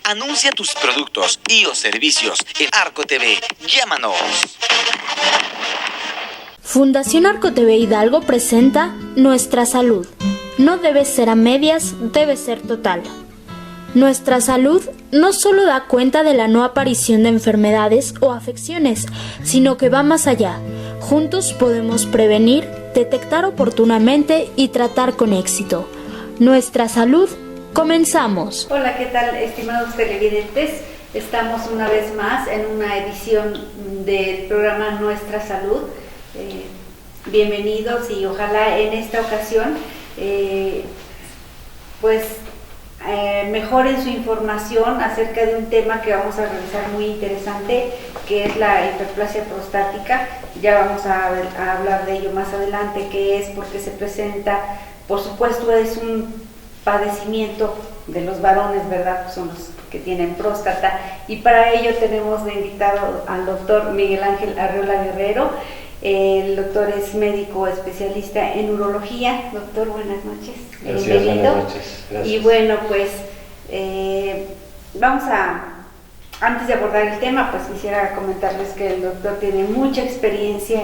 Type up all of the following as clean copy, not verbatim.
Anuncia tus productos y o servicios en Arco TV. Llámanos. Fundación Arco TV Hidalgo presenta Nuestra Salud. No debe ser a medias, debe ser total. Nuestra salud no solo da cuenta de la no aparición de enfermedades o afecciones, sino que va más allá. Juntos podemos prevenir, detectar oportunamente y tratar con éxito. Nuestra salud, comenzamos. Hola, ¿qué tal, estimados televidentes? Estamos una vez más en una edición del programa Nuestra Salud. Bienvenidos y ojalá en esta ocasión mejoren su información acerca de un tema que vamos a revisar muy interesante, que es la hiperplasia prostática. Ya vamos a hablar de ello más adelante, qué es, por qué se presenta. Por supuesto es un padecimiento de los varones, ¿verdad? Pues son los que tienen próstata, y para ello tenemos de invitado al doctor Miguel Ángel Arreola Guerrero. El doctor es médico especialista en urología. Doctor, buenas noches. Gracias, bienvenido. buenas noches. Gracias. Y bueno, pues antes de abordar el tema, pues quisiera comentarles que el doctor tiene mucha experiencia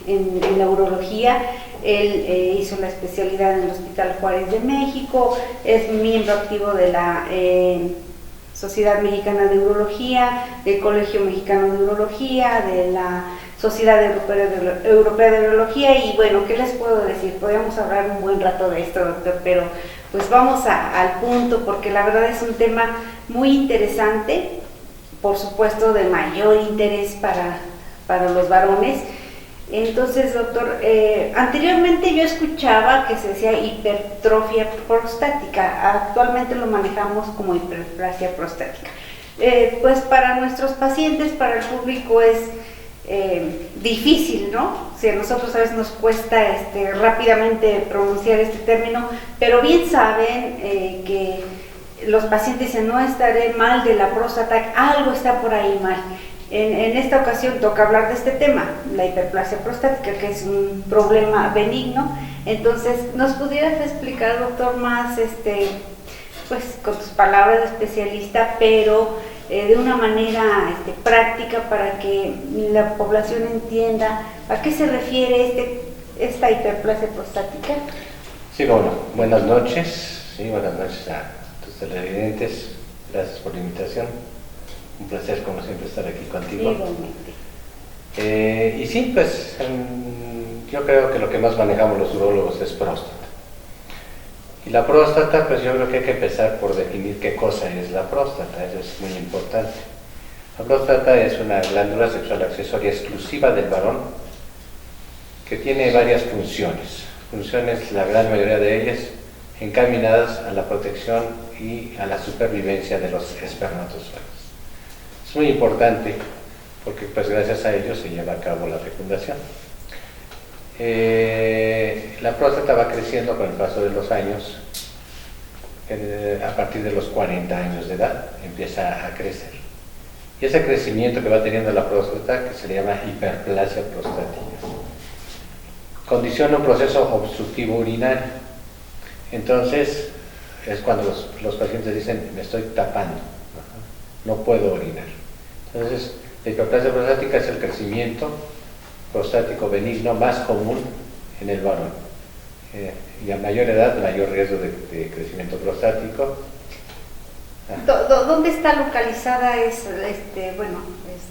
en la urología. Él hizo la especialidad en el Hospital Juárez de México, es miembro activo de la Sociedad Mexicana de Urología, del Colegio Mexicano de Urología, de la Sociedad Europea de Urología. Y bueno, ¿qué les puedo decir? Podríamos hablar un buen rato de esto, doctor, pero pues vamos al punto, porque la verdad es un tema muy interesante, por supuesto de mayor interés para los varones. Entonces, doctor, anteriormente yo escuchaba que se decía hipertrofia prostática. Actualmente lo manejamos como hiperplasia prostática. Pues para nuestros pacientes, para el público es difícil, ¿no? Si a nosotros a veces nos cuesta rápidamente pronunciar este término, pero bien saben que los pacientes dicen: no estaré mal de la próstata, algo está por ahí mal. En esta ocasión toca hablar de este tema, la hiperplasia prostática, que es un problema benigno. Entonces, ¿nos pudieras explicar, doctor, más, pues con tus palabras de especialista, pero de una manera práctica, para que la población entienda a qué se refiere esta hiperplasia prostática? Sí, bueno, buenas noches. Sí, buenas noches a tus televidentes. Gracias por la invitación. Un placer, como siempre, estar aquí contigo. Igualmente. Y sí, pues yo creo que lo que más manejamos los urólogos es próstata. Y la próstata, pues yo creo que hay que empezar por definir qué cosa es la próstata. Eso es muy importante. La próstata es una glándula sexual accesoria exclusiva del varón que tiene varias funciones. Funciones, la gran mayoría de ellas, encaminadas a la protección y a la supervivencia de los espermatozoides. Es muy importante porque pues gracias a ello se lleva a cabo la fecundación. La próstata va creciendo con el paso de los años. A partir de los 40 años de edad empieza a crecer. Y ese crecimiento que va teniendo la próstata, que se le llama hiperplasia prostática, condiciona un proceso obstructivo urinario. Entonces es cuando los pacientes dicen: me estoy tapando, no puedo orinar. Entonces, la hiperplasia prostática es el crecimiento prostático benigno más común en el varón. Y a mayor edad, mayor riesgo de crecimiento prostático. ¿Dónde está localizada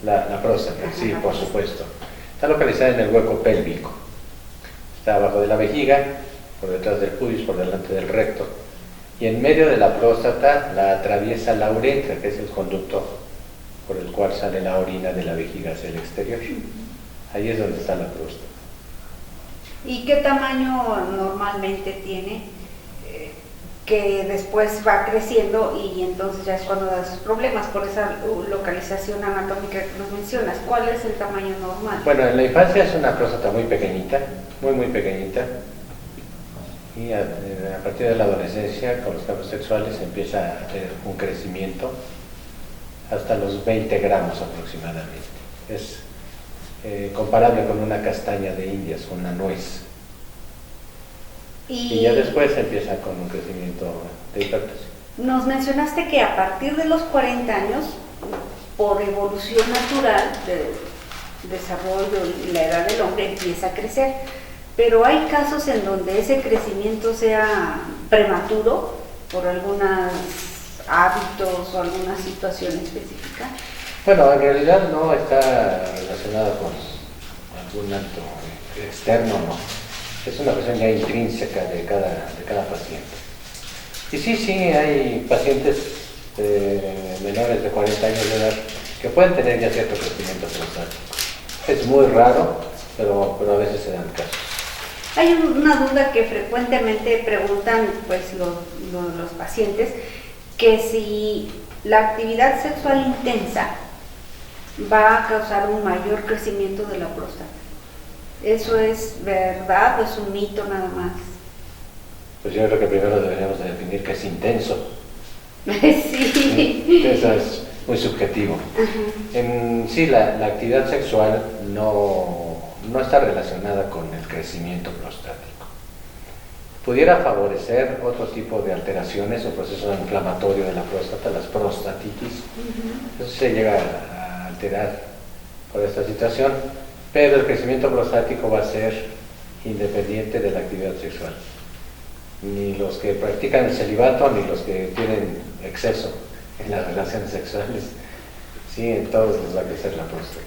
la próstata? Sí, por supuesto. Está localizada en el hueco pélvico. Está abajo de la vejiga, por detrás del pubis, por delante del recto. Y en medio de la próstata la atraviesa la uretra, que es el conducto por el cual sale la orina de la vejiga hacia el exterior. Ahí es donde está la próstata. ¿Y qué tamaño normalmente tiene? Que después va creciendo y entonces ya es cuando da sus problemas, por esa localización anatómica que nos mencionas. ¿Cuál es el tamaño normal? Bueno, en la infancia es una próstata muy pequeñita, muy pequeñita. Y a partir de la adolescencia, con los cambios sexuales, empieza a tener un crecimiento hasta los 20 gramos aproximadamente. Es comparable con una castaña de Indias, una nuez. Y ya después empieza con un crecimiento de hiperplasia. Nos mencionaste que a partir de los 40 años, por evolución natural de desarrollo y la edad del hombre, empieza a crecer. Pero hay casos en donde ese crecimiento sea prematuro por algunos hábitos o alguna situación específica. Bueno, en realidad no está relacionada con algún acto externo, no. Es una cuestión ya intrínseca de cada paciente. Y sí, hay pacientes menores de 40 años de edad que pueden tener ya cierto crecimiento prostático. Es muy raro, pero a veces se dan casos. Hay una duda que frecuentemente preguntan pues, los pacientes, que si la actividad sexual intensa va a causar un mayor crecimiento de la próstata. ¿Eso es verdad o es un mito nada más? Pues yo creo que primero deberíamos de definir qué es intenso. Sí. Eso es muy subjetivo. Sí, la actividad sexual no está relacionada con el crecimiento prostático. Pudiera favorecer otro tipo de alteraciones o proceso inflamatorio de la próstata, las prostatitis. Eso se llega a alterar por esta situación, pero el crecimiento prostático va a ser independiente de la actividad sexual. Ni los que practican el celibato, ni los que tienen exceso en las relaciones sexuales, sí, en todos les va a crecer la próstata.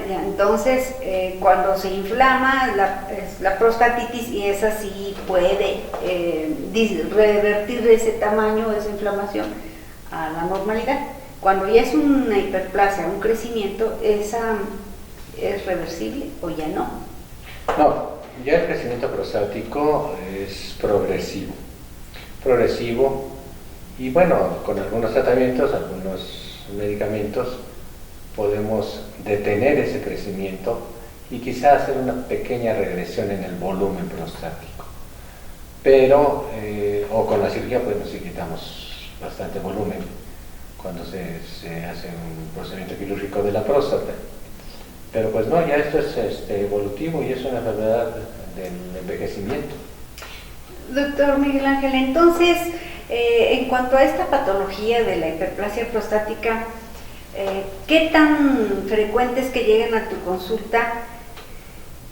Ya, entonces cuando se inflama la prostatitis, y esa sí puede revertir ese tamaño, esa inflamación a la normalidad. Cuando ya es una hiperplasia, un crecimiento, ¿esa es reversible o ya no? No, ya el crecimiento prostático es progresivo y bueno, con algunos tratamientos, algunos medicamentos podemos detener ese crecimiento y quizá hacer una pequeña regresión en el volumen prostático, pero o con la cirugía podemos ir quitamos bastante volumen cuando se hace un procedimiento quirúrgico de la próstata. Pero pues no, ya esto es evolutivo y es una enfermedad del envejecimiento. Doctor Miguel Ángel, entonces, en cuanto a esta patología de la hiperplasia prostática, ¿qué tan frecuente es que lleguen a tu consulta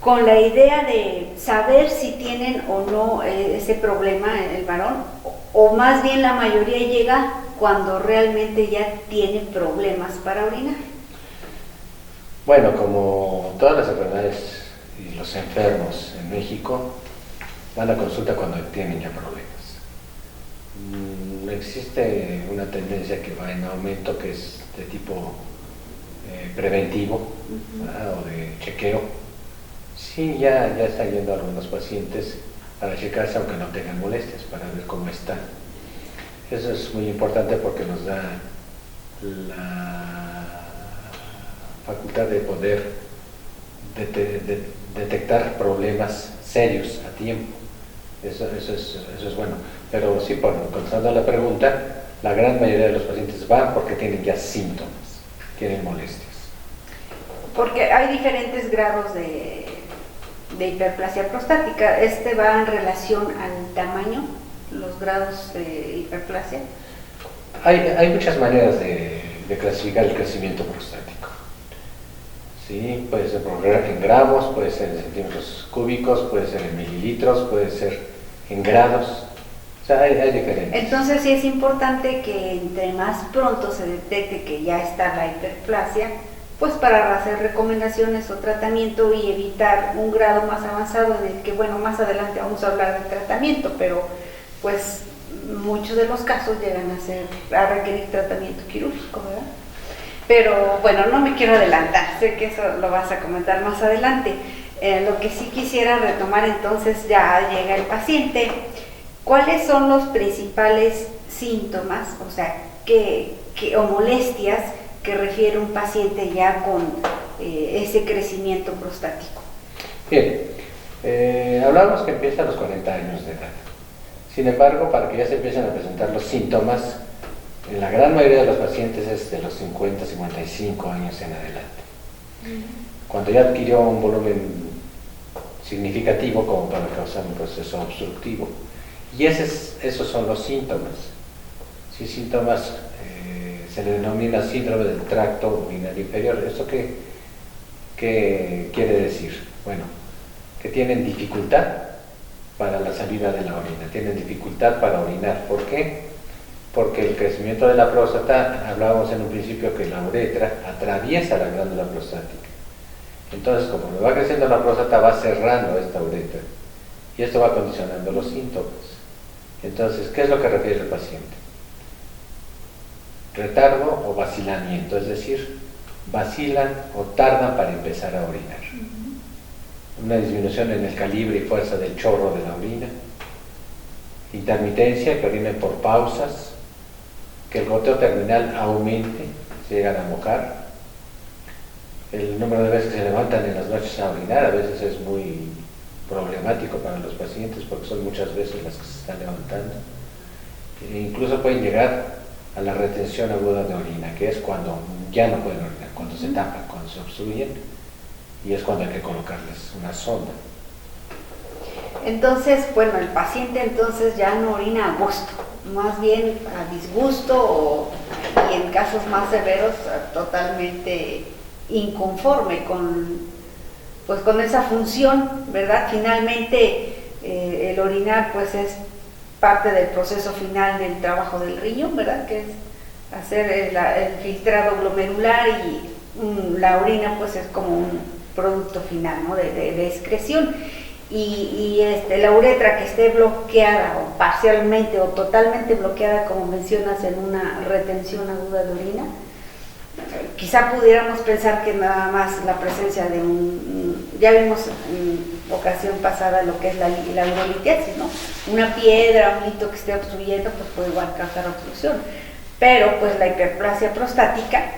con la idea de saber si tienen o no ese problema el varón? O más bien la mayoría llega cuando realmente ya tiene problemas para orinar. Bueno, como todas las enfermedades y los enfermos en México van a consulta cuando tienen ya problemas. Existe una tendencia que va en aumento, que es de tipo preventivo o de chequeo. Sí, ya están yendo algunos pacientes para checarse aunque no tengan molestias, para ver cómo están. Eso es muy importante porque nos da la facultad de poder detectar problemas serios a tiempo. Eso es bueno. Pero sí, contestando a la pregunta, la gran mayoría de los pacientes van porque tienen ya síntomas, tienen molestias. Porque hay diferentes grados de hiperplasia prostática. ¿Este va en relación al tamaño, los grados de hiperplasia? Hay muchas maneras de clasificar el crecimiento prostático. Sí, puede ser en gramos, puede ser en centímetros cúbicos, puede ser en mililitros, puede ser en grados. O sea, hay diferentes. Entonces sí es importante que entre más pronto se detecte que ya está la hiperplasia, pues para hacer recomendaciones o tratamiento y evitar un grado más avanzado en el que, bueno, más adelante vamos a hablar del tratamiento, pero pues muchos de los casos llegan a requerir tratamiento quirúrgico, ¿verdad? Pero bueno, no me quiero adelantar, sé que eso lo vas a comentar más adelante. Lo que sí quisiera retomar, entonces ya llega el paciente. ¿Cuáles son los principales síntomas, o sea, o molestias que refiere un paciente ya con ese crecimiento prostático? Bien, hablamos que empieza a los 40 años de edad. Sin embargo, para que ya se empiecen a presentar los síntomas, en la gran mayoría de los pacientes es de los 50, 55 años en adelante. Cuando ya adquirió un volumen significativo como para causar un proceso obstructivo. Y esos son los síntomas. Sí, síntomas, se le denomina síndrome del tracto urinario inferior. ¿Esto qué quiere decir? Bueno, que tienen dificultad para la salida de la orina, tienen dificultad para orinar. ¿Por qué? Porque el crecimiento de la próstata, hablábamos en un principio que la uretra atraviesa la glándula prostática. Entonces, como va creciendo la próstata, va cerrando esta uretra y esto va condicionando los síntomas. Entonces, ¿qué es lo que refiere el paciente? Retardo o vacilamiento, es decir, vacilan o tardan para empezar a orinar. Una disminución en el calibre y fuerza del chorro de la orina, intermitencia, que orinen por pausas, que el goteo terminal aumente, se llegan a mojar, el número de veces que se levantan en las noches a orinar a veces es muy problemático para los pacientes porque son muchas veces las que se están levantando. E incluso pueden llegar a la retención aguda de orina, que es cuando ya no pueden orinar, cuando se tapan, cuando se obstruyen, y es cuando hay que colocarles una sonda. Entonces, bueno, el paciente entonces ya no orina a gusto, más bien a disgusto y en casos más severos totalmente inconforme con esa función, ¿verdad? Finalmente el orinar pues es parte del proceso final del trabajo del riñón, ¿verdad? Que es hacer el filtrado glomerular y la orina pues es como un producto final, ¿no? de excreción. Y la uretra que esté bloqueada o parcialmente o totalmente bloqueada, como mencionas, en una retención aguda de orina, quizá pudiéramos pensar que nada más la presencia de ya vimos en ocasión pasada lo que es la urolitiasis, ¿no? Una piedra, un hito que esté obstruyendo, pues puede igual causar obstrucción. Pero pues la hiperplasia prostática,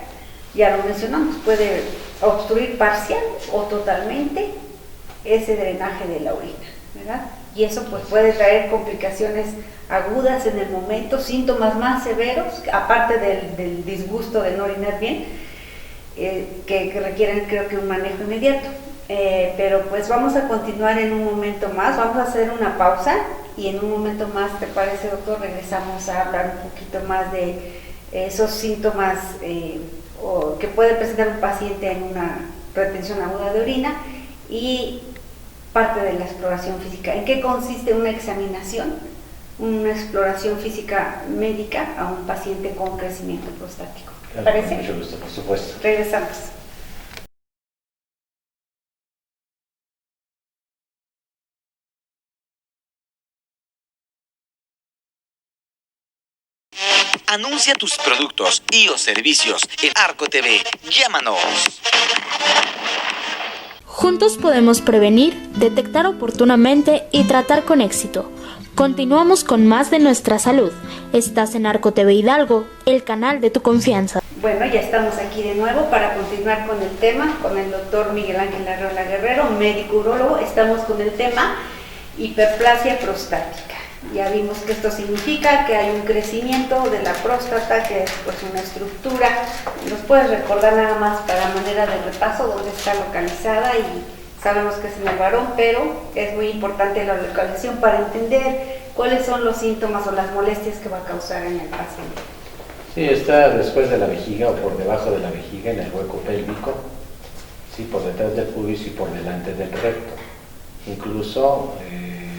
ya lo mencionamos, puede obstruir parcial o totalmente ese drenaje de la orina, ¿verdad? Y eso pues puede traer complicaciones agudas en el momento, síntomas más severos, aparte del disgusto de no orinar bien, que requieren, creo que, un manejo inmediato. Pero pues vamos a continuar en un momento más, vamos a hacer una pausa y en un momento más, ¿te parece, doctor? Regresamos a hablar un poquito más de esos síntomas que puede presentar un paciente en una retención aguda de orina y parte de la exploración física. ¿En qué consiste una examinación, una exploración física médica a un paciente con crecimiento prostático? ¿Te parece? Mucho gusto, por supuesto. Regresamos. Anuncia tus productos y o servicios en Arco TV. Llámanos. Juntos podemos prevenir, detectar oportunamente y tratar con éxito. Continuamos con más de nuestra salud. Estás en Arco TV Hidalgo, el canal de tu confianza. Bueno, ya estamos aquí de nuevo para continuar con el tema, con el doctor Miguel Ángel Arreola Guerrero, médico urólogo. Estamos con el tema hiperplasia prostática. Ya vimos que esto significa que hay un crecimiento de la próstata, que es pues una estructura. ¿Nos puedes recordar nada más para manera de repaso dónde está localizada? Y sabemos que es en el varón, pero es muy importante la localización para entender cuáles son los síntomas o las molestias que va a causar en el paciente. Sí, está después de la vejiga o por debajo de la vejiga, en el hueco pélvico, sí, por detrás del pubis y por delante del recto. Incluso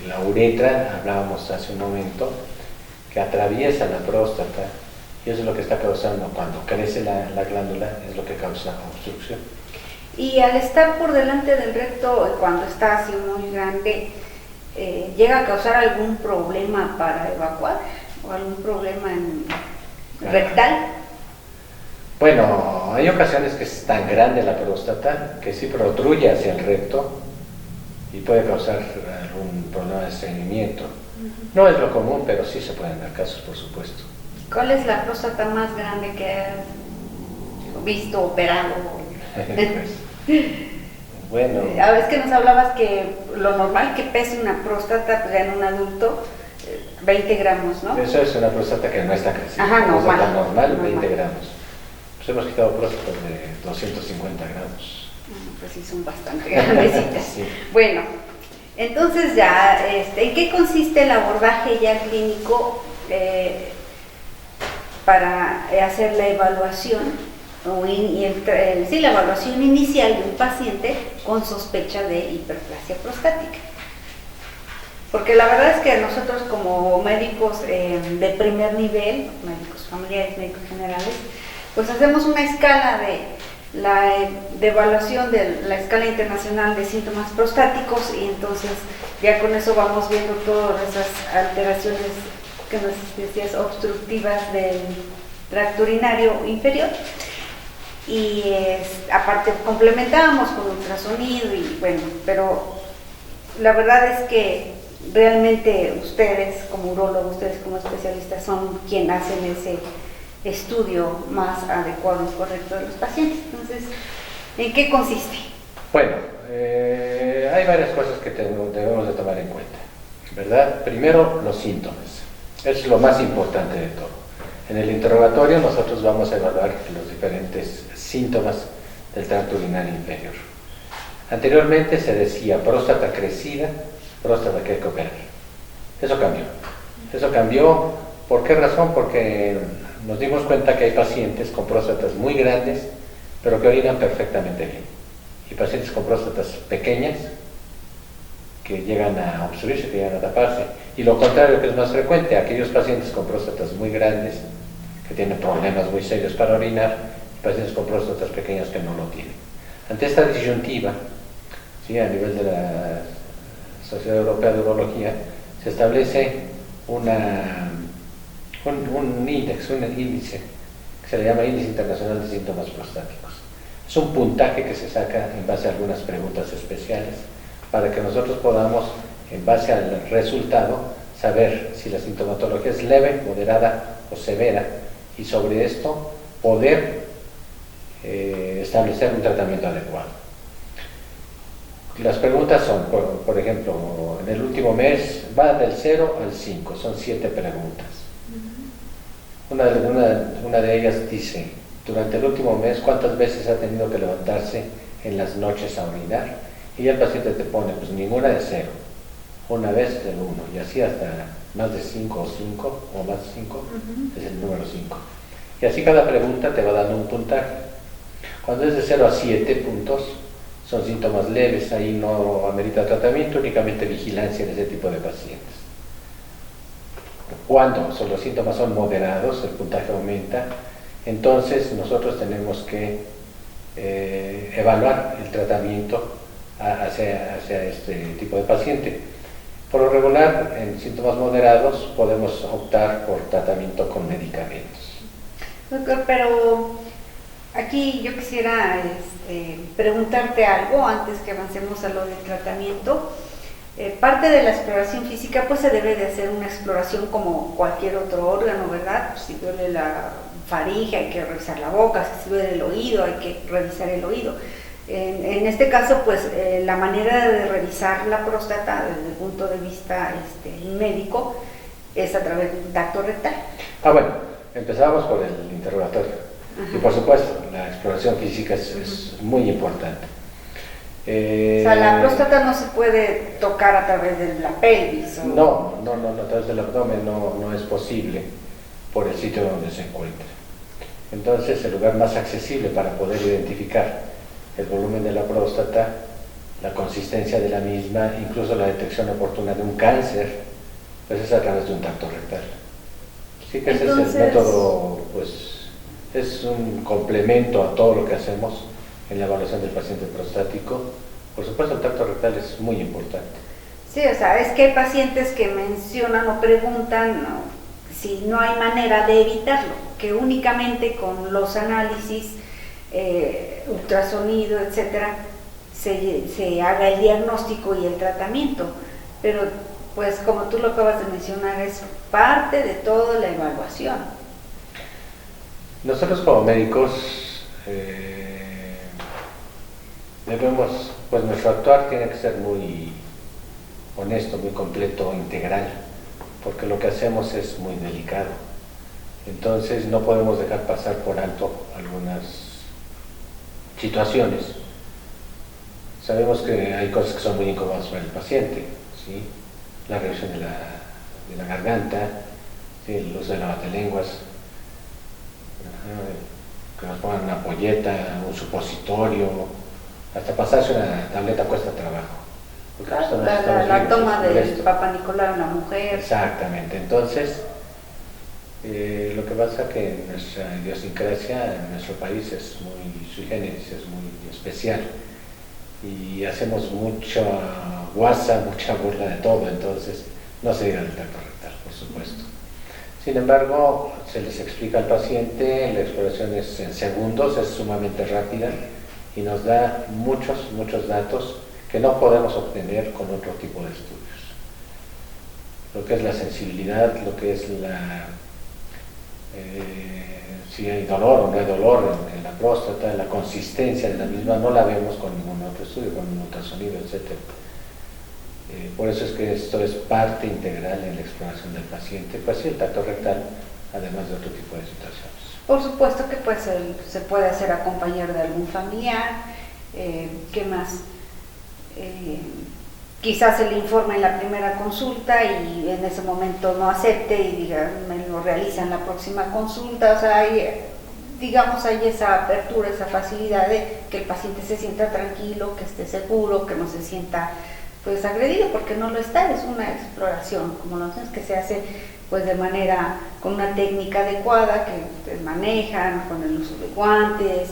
la uretra, hablábamos hace un momento, que atraviesa la próstata, y eso es lo que está causando, cuando crece la glándula, es lo que causa obstrucción. Y al estar por delante del recto, cuando está así muy grande, ¿llega a causar algún problema para evacuar o algún problema rectal? Bueno, hay ocasiones que es tan grande la próstata que sí protruye hacia el recto y puede causar algún problema de estreñimiento. No es lo común, pero sí se pueden dar casos, por supuesto. ¿Cuál es la próstata más grande que has visto operado? Bueno, A veces que nos hablabas que lo normal que pese una próstata pues, en un adulto, 20 gramos, ¿no? eso es una próstata que no está creciendo. Ajá, normal. Próstata normal, 20 gramos. Pues hemos quitado próstatas de 250 gramos. Pues sí, son bastante grandecitas. Sí. Bueno, entonces ya, ¿en qué consiste el abordaje ya clínico para hacer la evaluación la evaluación inicial de un paciente con sospecha de hiperplasia prostática. Porque la verdad es que nosotros como médicos de primer nivel, médicos familiares, médicos generales, pues hacemos una escala de evaluación de la escala internacional de síntomas prostáticos, y entonces ya con eso vamos viendo todas esas alteraciones que nos decías obstructivas del tracto urinario inferior, y aparte complementábamos con ultrasonido y bueno, pero la verdad es que realmente ustedes como urólogos, ustedes como especialistas son quienes hacen ese estudio más adecuado y correcto de los pacientes. Entonces, ¿en qué consiste? Bueno, hay varias cosas que debemos de tomar en cuenta, ¿verdad? Primero, los síntomas. Eso es lo más importante de todo. En el interrogatorio nosotros vamos a evaluar los diferentes síntomas del tracto urinario inferior. Anteriormente se decía próstata crecida, próstata que hay que operar. Eso cambió. Eso cambió, ¿por qué razón? Porque nos dimos cuenta que hay pacientes con próstatas muy grandes, pero que orinan perfectamente bien. Y pacientes con próstatas pequeñas, que llegan a obstruirse, que llegan a taparse. Y lo contrario, que es más frecuente, aquellos pacientes con próstatas muy grandes, que tienen problemas muy serios para orinar, y pacientes con próstatas pequeñas que no lo tienen. Ante esta disyuntiva, ¿sí?, a nivel de la Sociedad Europea de Urología, se establece un índice que se le llama Índice Internacional de Síntomas Prostáticos. Es un puntaje que se saca en base a algunas preguntas especiales para que nosotros podamos, en base al resultado, saber si la sintomatología es leve, moderada o severa, y sobre esto poder establecer un tratamiento adecuado. Las preguntas son, por ejemplo, en el último mes va del 0 al 5, son 7 preguntas. Una de ellas dice, durante el último mes, ¿cuántas veces ha tenido que levantarse en las noches a orinar? Y ya el paciente te pone, pues ninguna de 0, una vez del 1, y así hasta más de 5 o más de 5, es el número 5. Y así cada pregunta te va dando un puntaje. Cuando es de 0 a 7 puntos, son síntomas leves, ahí no amerita tratamiento, únicamente vigilancia en ese tipo de pacientes. Cuando los síntomas son moderados, el puntaje aumenta, entonces nosotros tenemos que evaluar el tratamiento hacia este tipo de paciente. Por lo regular, en síntomas moderados podemos optar por tratamiento con medicamentos. Doctor, pero aquí yo quisiera preguntarte algo antes que avancemos a lo del tratamiento. Parte de la exploración física pues se debe de hacer una exploración como cualquier otro órgano, ¿verdad? Si duele la faringe hay que revisar la boca, si duele el oído hay que revisar el oído. En este caso pues la manera de revisar la próstata desde el punto de vista médico es a través de un tacto rectal. Bueno, empezamos por el interrogatorio. Y por supuesto, la exploración física es muy importante. O sea, la próstata no se puede tocar a través de la pelvis. ¿O? No, a través del abdomen no es posible por el sitio donde se encuentra. Entonces, el lugar más accesible para poder identificar el volumen de la próstata, la consistencia de la misma, incluso la detección oportuna de un cáncer, pues es a través de un tacto rectal. Sí que entonces, ese es el método, pues es un complemento a todo lo que hacemos en la evaluación del paciente prostático. Por supuesto, el tacto rectal es muy importante. Sí, o sea, es que hay pacientes que mencionan o preguntan si no hay manera de evitarlo, que únicamente con los análisis, ultrasonido, etcétera, se haga el diagnóstico y el tratamiento. Pero, pues, como tú lo acabas de mencionar, es parte de toda la evaluación. Nosotros como médicos debemos, pues nuestro actuar tiene que ser muy honesto, muy completo, integral, porque lo que hacemos es muy delicado. Entonces no podemos dejar pasar por alto algunas situaciones. Sabemos que hay cosas que son muy incómodas para el paciente, ¿sí? La revisión de la garganta, ¿sí?, el uso de lavatelenguas. que nos pongan una ampolleta, un supositorio, hasta pasarse una tableta cuesta trabajo. Porque La toma del Papa Nicolau en la mujer. Exactamente. Entonces, lo que pasa es que nuestra idiosincrasia en nuestro país es muy sui generis, es muy especial. Y hacemos mucha guasa, mucha burla de todo, entonces no se llega al tacto rectal, por supuesto. Sin embargo, se les explica al paciente, la exploración es en segundos, es sumamente rápida y nos da muchos datos que no podemos obtener con otro tipo de estudios. Lo que es la sensibilidad, lo que es si hay dolor o no hay dolor en la próstata, la consistencia de la misma, no la vemos con ningún otro estudio, con un ultrasonido, etc. Por eso es que esto es parte integral en la exploración del paciente, pues sí, el tacto rectal, además de otro tipo de situaciones. Por supuesto que pues se puede hacer acompañar de algún familiar. ¿Qué más? Quizás se le informe en la primera consulta y en ese momento no acepte y diga, me lo realiza en la próxima consulta. O sea, hay esa apertura, esa facilidad de que el paciente se sienta tranquilo, que esté seguro, que no se sienta pues agredido, porque no lo está. Es una exploración, como lo hacemos, que se hace pues de manera, con una técnica adecuada, que ustedes manejan, con el uso de guantes,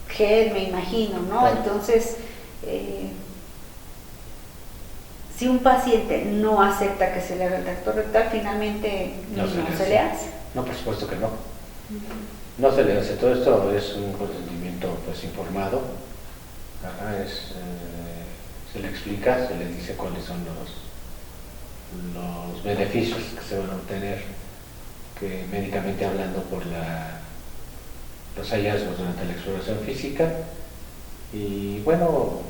gel, me imagino, ¿no? Claro. Entonces, si un paciente no acepta que se le haga el tacto rectal, finalmente no se le hace. No, por supuesto que no. No se le hace. Todo esto es un consentimiento pues informado. Se le explica, se le dice cuáles son los beneficios que se van a obtener, que médicamente hablando, por los hallazgos durante la exploración física. Y bueno,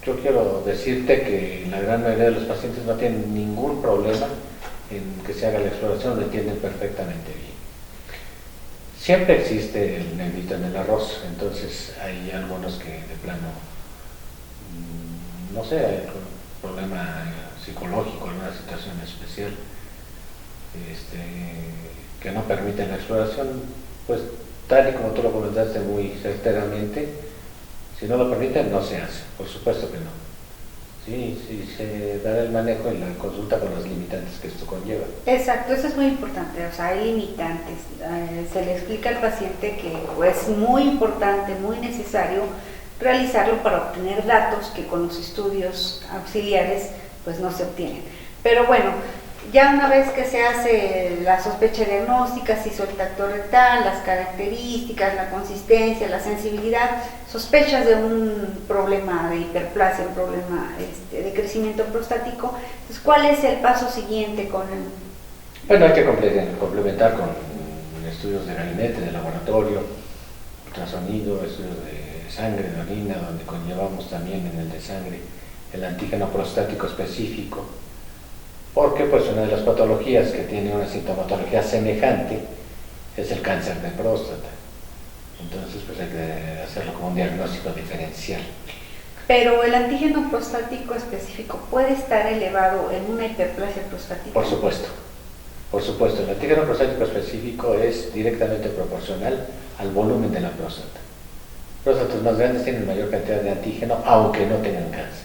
yo quiero decirte que la gran mayoría de los pacientes no tienen ningún problema en que se haga la exploración, lo entienden perfectamente bien. Siempre existe el negrito en el arroz, entonces hay algunos que de plano, no sé, hay un problema psicológico, alguna situación especial que no permiten la exploración, pues tal y como tú lo comentaste muy certeramente, si no lo permiten no se hace, por supuesto que no. Sí, se dará el manejo y la consulta con los limitantes que esto conlleva. Exacto, eso es muy importante, o sea, hay limitantes. Se le explica al paciente que es muy importante, muy necesario realizarlo para obtener datos que con los estudios auxiliares pues no se obtienen. Pero bueno, ya una vez que se hace la sospecha diagnóstica, se hizo el tacto rectal, las características, la consistencia, la sensibilidad, sospechas de un problema de hiperplasia, un problema de crecimiento prostático, entonces, ¿cuál es el paso siguiente con el...? Bueno, hay que complementar con estudios de gabinete, de laboratorio, ultrasonido, estudios de sangre, de orina, donde conllevamos también en el de sangre el antígeno prostático específico, porque pues una de las patologías que tiene una sintomatología semejante es el cáncer de próstata. Entonces pues hay que hacerlo como un diagnóstico diferencial. Pero el antígeno prostático específico puede estar elevado en una hiperplasia prostática. Por supuesto, el antígeno prostático específico es directamente proporcional al volumen de la próstata. Próstatas más grandes tienen mayor cantidad de antígeno, aunque no tengan cáncer.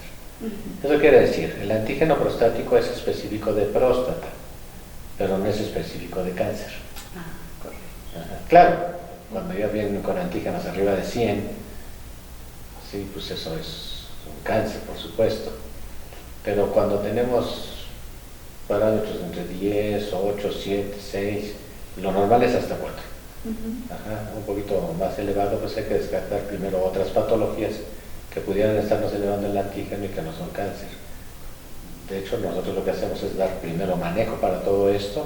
Eso quiere decir, el antígeno prostático es específico de próstata, pero no es específico de cáncer. Correcto. Claro, cuando ya vienen con antígenos arriba de 100, sí, pues eso es un cáncer, por supuesto. Pero cuando tenemos parámetros entre 10, 8, 7, 6, lo normal es hasta 4. Un poquito más elevado, pues hay que descartar primero otras patologías que pudieran estarnos elevando el antígeno y que no son cáncer. De hecho, nosotros lo que hacemos es dar primero manejo para todo esto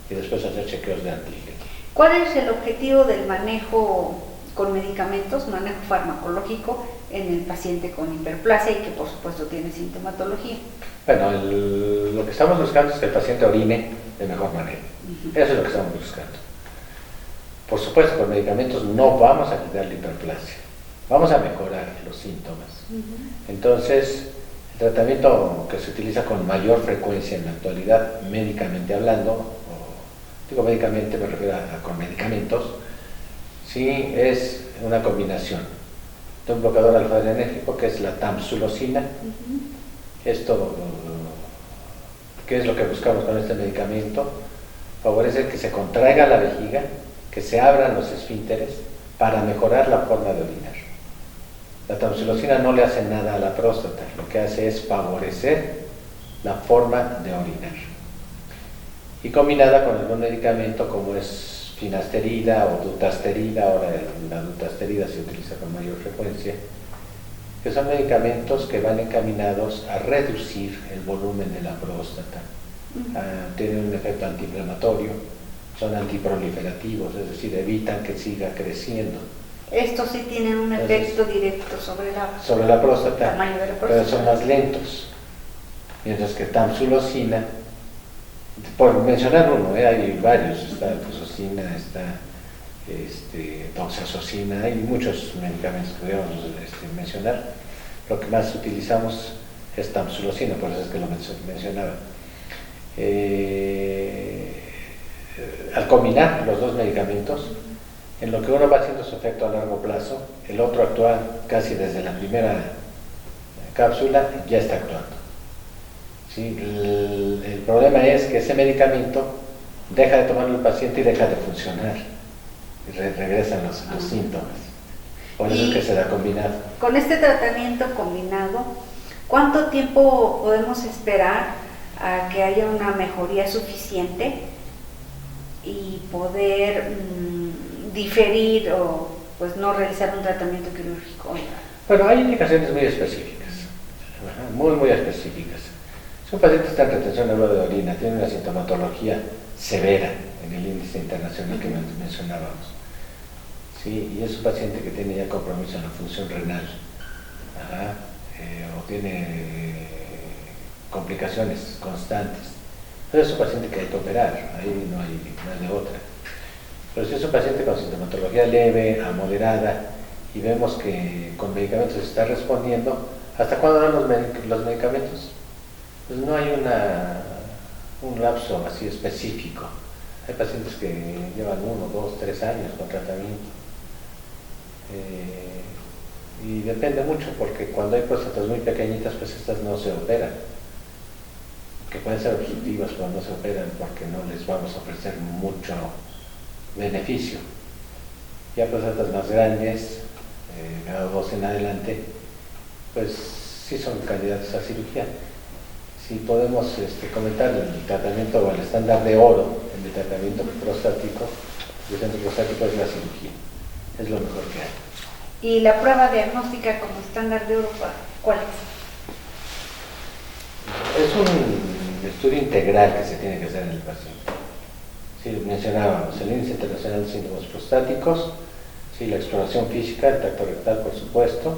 y después hacer chequeos de antígeno. ¿Cuál es el objetivo del manejo con medicamentos, manejo farmacológico en el paciente con hiperplasia y que por supuesto tiene sintomatología? Bueno, lo que estamos buscando es que el paciente orine de mejor manera. Eso es lo que estamos buscando. Por supuesto, con medicamentos no vamos a quitar la hiperplasia, vamos a mejorar los síntomas. Entonces, el tratamiento que se utiliza con mayor frecuencia en la actualidad, médicamente hablando, o digo médicamente, me refiero con medicamentos, sí es una combinación de un bloqueador alfa-adrenérgico que es la tamsulosina. Esto, ¿qué es lo que buscamos con este medicamento? Favorecer que se contraiga la vejiga, que se abran los esfínteres para mejorar la forma de orinar. La tamsulosina no le hace nada a la próstata, lo que hace es favorecer la forma de orinar. Y combinada con algún medicamento como es finasterida o dutasterida, ahora la dutasterida se utiliza con mayor frecuencia, que son medicamentos que van encaminados a reducir el volumen de la próstata. Tienen un efecto antiinflamatorio, son antiproliferativos, es decir, evitan que siga creciendo. Estos sí tienen un efecto directo sobre la próstata, tamaño de la próstata, pero son más lentos. Mientras que tamsulosina, por mencionar uno, hay varios, está fusosina, está doxazosina, hay muchos medicamentos que debemos mencionar. Lo que más utilizamos es tamsulosina, por eso es que lo mencionaba. Al combinar los dos medicamentos, en lo que uno va haciendo su efecto a largo plazo, el otro actúa casi desde la primera cápsula, ya está actuando. ¿Sí? El problema es que ese medicamento deja de tomarlo el paciente y deja de funcionar, y regresan los síntomas. Por eso es que se da combinado. Con este tratamiento combinado, ¿cuánto tiempo podemos esperar a que haya una mejoría suficiente y poder diferir o pues no realizar un tratamiento quirúrgico? Bueno, hay indicaciones muy específicas, muy específicas. Si un paciente está en retención aguda de orina, tiene una sintomatología severa en el índice internacional que mencionábamos, ¿sí? Y es un paciente que tiene ya compromiso en la función renal, o tiene complicaciones constantes, entonces es un paciente que hay que operar, ahí no hay de otra. Pero si es un paciente con sintomatología leve a moderada y vemos que con medicamentos se está respondiendo, ¿hasta cuándo dan los medicamentos? Pues no hay un lapso así específico. Hay pacientes que llevan 1, 2, 3 años con tratamiento. Y depende mucho, porque cuando hay próstatas muy pequeñitas, pues estas no se operan, que pueden ser obstructivas, pero no se operan porque no les vamos a ofrecer mucho beneficio. Ya próstatas más grandes, grado 2 en adelante, pues sí son candidatos a cirugía. Si podemos comentar el tratamiento o el estándar de oro en el tratamiento prostático, el centro prostático es la cirugía, es lo mejor que hay. ¿Y la prueba diagnóstica como estándar de oro, cuál es? Es un estudio integral que se tiene que hacer en el paciente. Sí, mencionábamos el índice internacional de síntomas prostáticos, sí, la exploración física, el tracto rectal, por supuesto,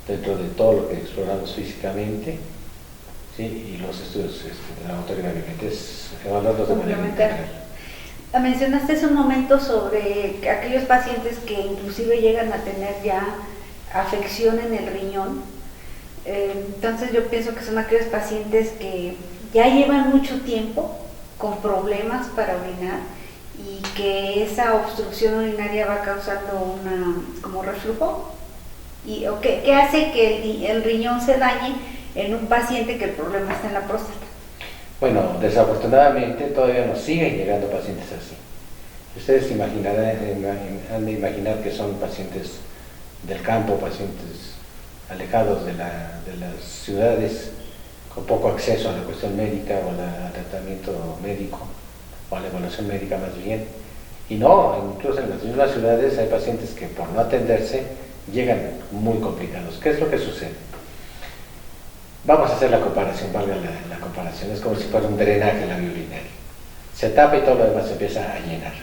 dentro de todo lo que exploramos físicamente, sí, y los estudios de la autoridad viviente, es evaluarlos de manera integral. Mencionaste hace un momento sobre aquellos pacientes que inclusive llegan a tener ya afección en el riñón. Entonces yo pienso que son aquellos pacientes que ya llevan mucho tiempo con problemas para orinar y que esa obstrucción urinaria va causando como reflujo. ¿Qué hace que el riñón se dañe en un paciente que el problema está en la próstata? Bueno, desafortunadamente todavía nos siguen llegando pacientes así. Ustedes han de imaginar que son pacientes del campo, pacientes alejados de las ciudades, con poco acceso a la cuestión médica o al tratamiento médico, o a la evaluación médica más bien. Y no, incluso en las mismas ciudades hay pacientes que por no atenderse llegan muy complicados. ¿Qué es lo que sucede? Vamos a hacer la comparación, valga la comparación, es como si fuera un drenaje en la vía urinaria. Se tapa y todo lo demás se empieza a llenar.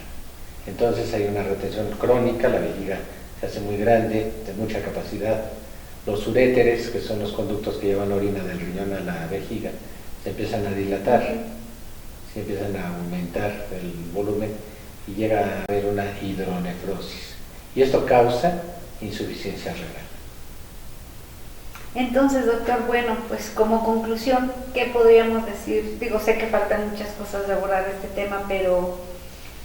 Entonces hay una retención crónica, la vejiga se hace muy grande, de mucha capacidad. Los uréteres, que son los conductos que llevan orina del riñón a la vejiga, se empiezan a dilatar, se empiezan a aumentar el volumen y llega a haber una hidronefrosis. Y esto causa insuficiencia renal. Entonces, doctor, bueno, pues como conclusión, ¿qué podríamos decir? Digo, sé que faltan muchas cosas de abordar este tema, pero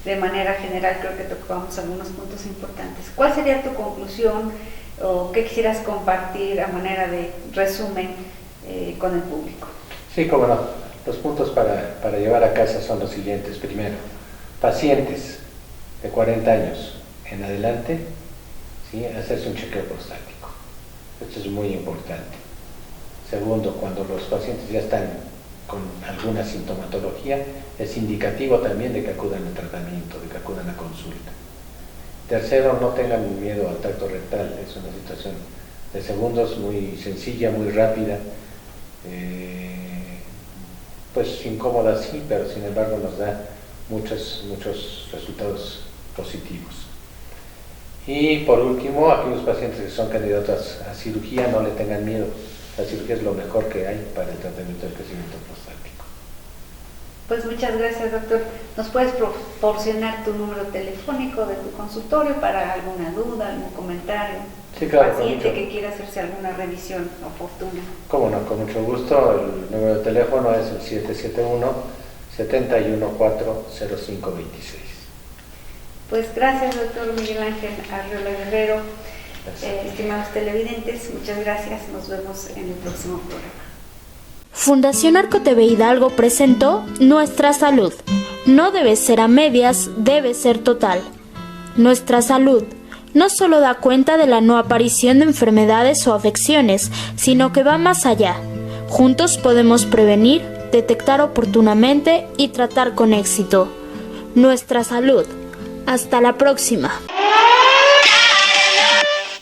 de manera general creo que tocamos algunos puntos importantes. ¿Cuál sería tu conclusión o qué quisieras compartir a manera de resumen con el público? Sí, cómo no. Los puntos para llevar a casa son los siguientes. Primero, pacientes de 40 años en adelante, ¿sí?, hacerse un chequeo prostático. Esto es muy importante. Segundo, cuando los pacientes ya están con alguna sintomatología, es indicativo también de que acudan al tratamiento, de que acudan a consulta. Tercero, no tengan miedo al tacto rectal. Es una situación de segundos muy sencilla, muy rápida, pues incómoda sí, pero sin embargo nos da muchos resultados positivos. Y por último, aquellos pacientes que son candidatos a cirugía, no le tengan miedo. La cirugía es lo mejor que hay para el tratamiento del crecimiento prostático. Pues muchas gracias, doctor. ¿Nos puedes proporcionar tu número telefónico de tu consultorio para alguna duda, algún comentario? Sí, claro. Paciente que quiera hacerse alguna revisión oportuna. Cómo no, con mucho gusto. El número de teléfono es el 771-714-0526. Pues gracias, doctor Miguel Ángel Arriola Guerrero. Estimados televidentes, muchas gracias. Nos vemos en el próximo programa. Fundación Arco TV Hidalgo presentó Nuestra Salud. No debe ser a medias, debe ser total. Nuestra Salud no solo da cuenta de la no aparición de enfermedades o afecciones, sino que va más allá. Juntos podemos prevenir, detectar oportunamente y tratar con éxito. Nuestra Salud. Hasta la próxima.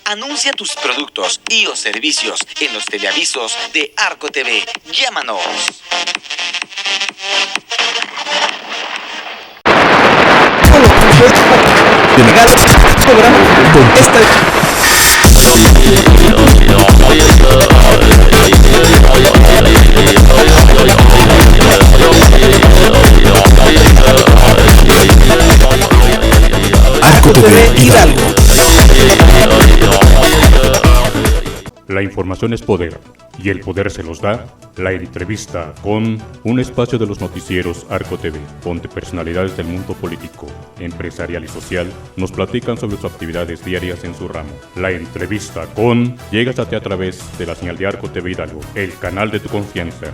Anuncia tus productos y o servicios en los teleavisos de Arco TV. Llámanos. Arco TV Hidalgo. La información es poder, y el poder se los da la entrevista con un espacio de los noticieros Arco TV, donde personalidades del mundo político, empresarial y social nos platican sobre sus actividades diarias en su ramo. La entrevista con llega hasta ti a través de la señal de Arco TV Hidalgo, el canal de tu confianza.